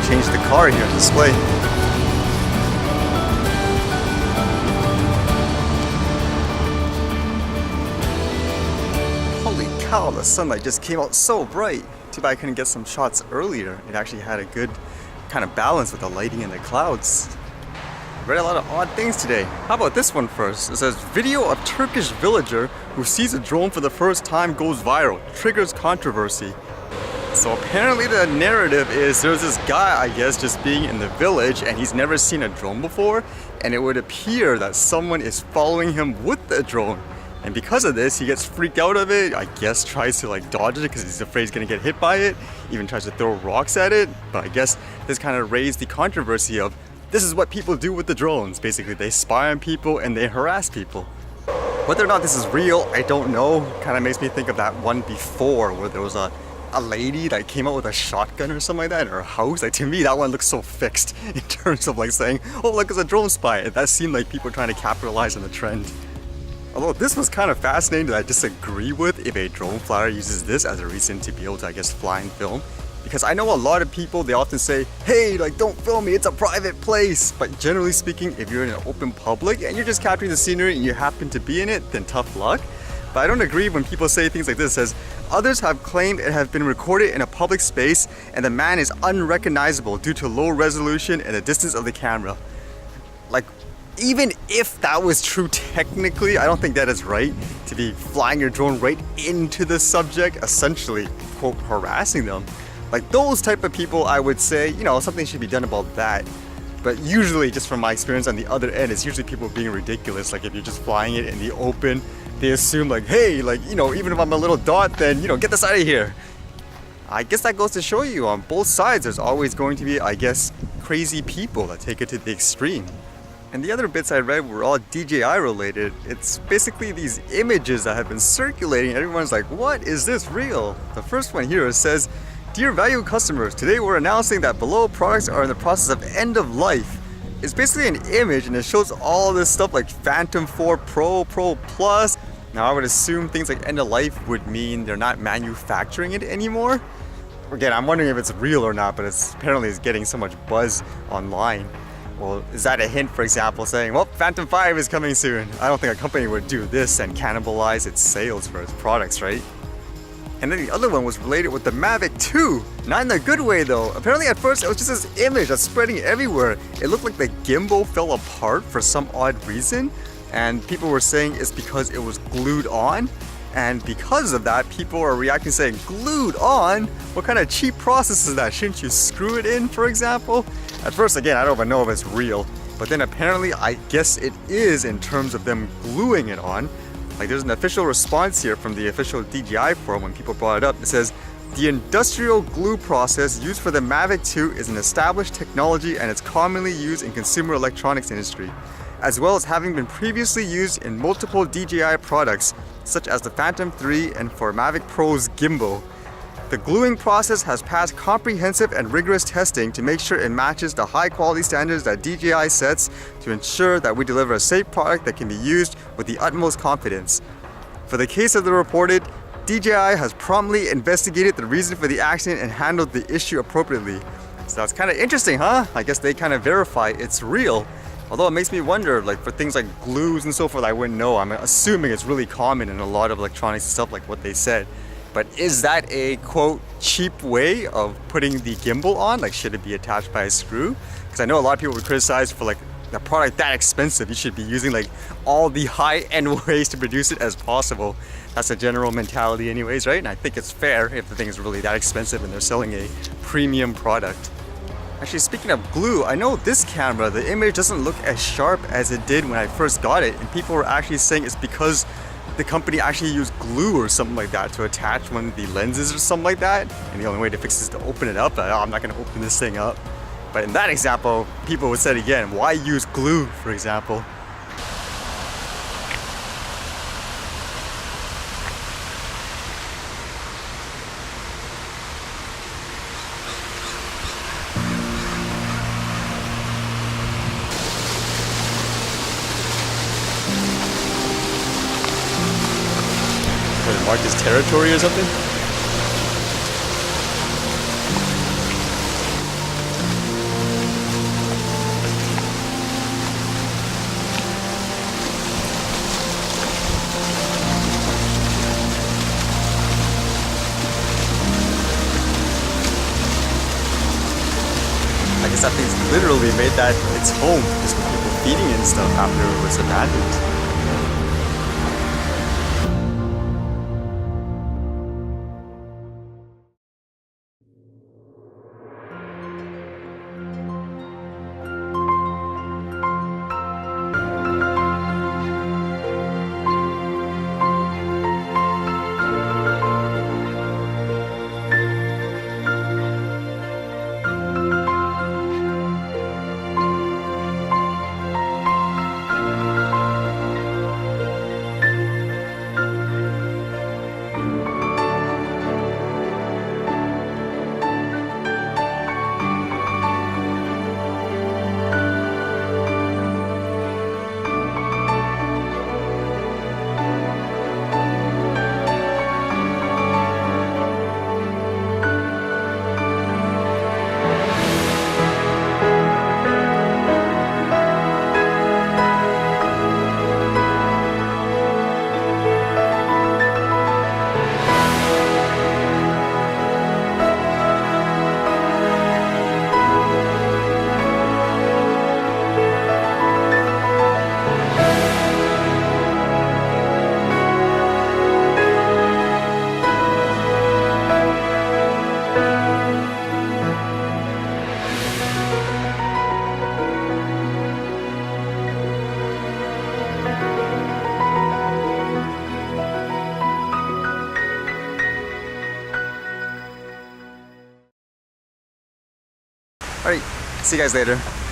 change the car here on display. Holy cow, the sunlight just came out so bright. Too bad I couldn't get some shots earlier. It actually had a good kind of balance with the lighting and the clouds. Read a lot of odd things today. How about this one first? It says, video of Turkish villager who sees a drone for the first time goes viral, triggers controversy. So apparently the narrative is there's this guy, I guess, just being in the village and he's never seen a drone before, and it would appear that someone is following him with the drone. And because of this, he gets freaked out of it, I guess tries to like dodge it because he's afraid he's gonna get hit by it, even tries to throw rocks at it. But I guess this kind of raised the controversy of, this is what people do with the drones. Basically, they spy on people and they harass people. Whether or not this is real, I don't know. Kind of makes me think of that one before where there was a lady that came out with a shotgun or something like that in her house. Like, to me, that one looks so fixed in terms of like saying, oh, look, it's a drone spy. That seemed like people trying to capitalize on the trend. Although this was kind of fascinating that I disagree with if a drone flyer uses this as a reason to be able to, I guess, fly and film. Because I know a lot of people, they often say, hey, like, don't film me, it's a private place. But generally speaking, if you're in an open public and you're just capturing the scenery and you happen to be in it, then tough luck. But I don't agree when people say things like this. It says, others have claimed it has been recorded in a public space and the man is unrecognizable due to low resolution and the distance of the camera. Like, even if that was true technically, I don't think that is right to be flying your drone right into the subject, essentially, quote, harassing them. Like those type of people, I would say, you know, something should be done about that. But usually, just from my experience on the other end, it's usually people being ridiculous. Like if you're just flying it in the open, they assume like, hey, like, you know, even if I'm a little dot, then, you know, get this out of here. I guess that goes to show you on both sides, there's always going to be, I guess, crazy people that take it to the extreme. And the other bits I read were all DJI related. It's basically these images that have been circulating. Everyone's like, what is this real? The first one here says, dear valued customers, today we're announcing that below products are in the process of end of life. It's basically an image and it shows all this stuff like Phantom 4 Pro, Pro Plus. Now I would assume things like end of life would mean they're not manufacturing it anymore. Again, I'm wondering if it's real or not, but apparently it's getting so much buzz online. Well, is that a hint, for example, saying, well, Phantom 5 is coming soon? I don't think a company would do this and cannibalize its sales for its products, right? And then the other one was related with the Mavic 2. Not in a good way though. Apparently at first it was just this image that's spreading everywhere. It looked like the gimbal fell apart for some odd reason. And people were saying it's because it was glued on. And because of that, people are reacting saying, glued on? What kind of cheap process is that? Shouldn't you screw it in, for example? At first, again, I don't even know if it's real. But then apparently, I guess it is in terms of them gluing it on. Like there's an official response here from the official DJI forum when people brought it up. It says, the industrial glue process used for the Mavic 2 is an established technology and it's commonly used in consumer electronics industry, as well as having been previously used in multiple DJI products, such as the Phantom 3 and for Mavic Pro's gimbal. The gluing process has passed comprehensive and rigorous testing to make sure it matches the high quality standards that DJI sets to ensure that we deliver a safe product that can be used with the utmost confidence. For the case of the reported, DJI has promptly investigated the reason for the accident and handled the issue appropriately. So that's kind of interesting, huh? I guess they kind of verify it's real. Although it makes me wonder, like for things like glues and so forth, I wouldn't know. I'm assuming it's really common in a lot of electronics and stuff like what they said. But is that a, quote, cheap way of putting the gimbal on? Like, should it be attached by a screw? Because I know a lot of people would criticize for like a product that expensive. You should be using like all the high-end ways to produce it as possible. That's a general mentality anyways, right? And I think it's fair if the thing is really that expensive and they're selling a premium product. Actually, speaking of glue, I know this camera, the image doesn't look as sharp as it did when I first got it. And people were actually saying it's because the company actually used glue or something like that to attach one of the lenses or something like that. And the only way to fix it is to open it up. I'm not going to open this thing up. But in that example, people would say again, why use glue, for example? Mark his territory or something? guess that thing's literally made that its home, just with people feeding and stuff after it was abandoned. Alright, see you guys later.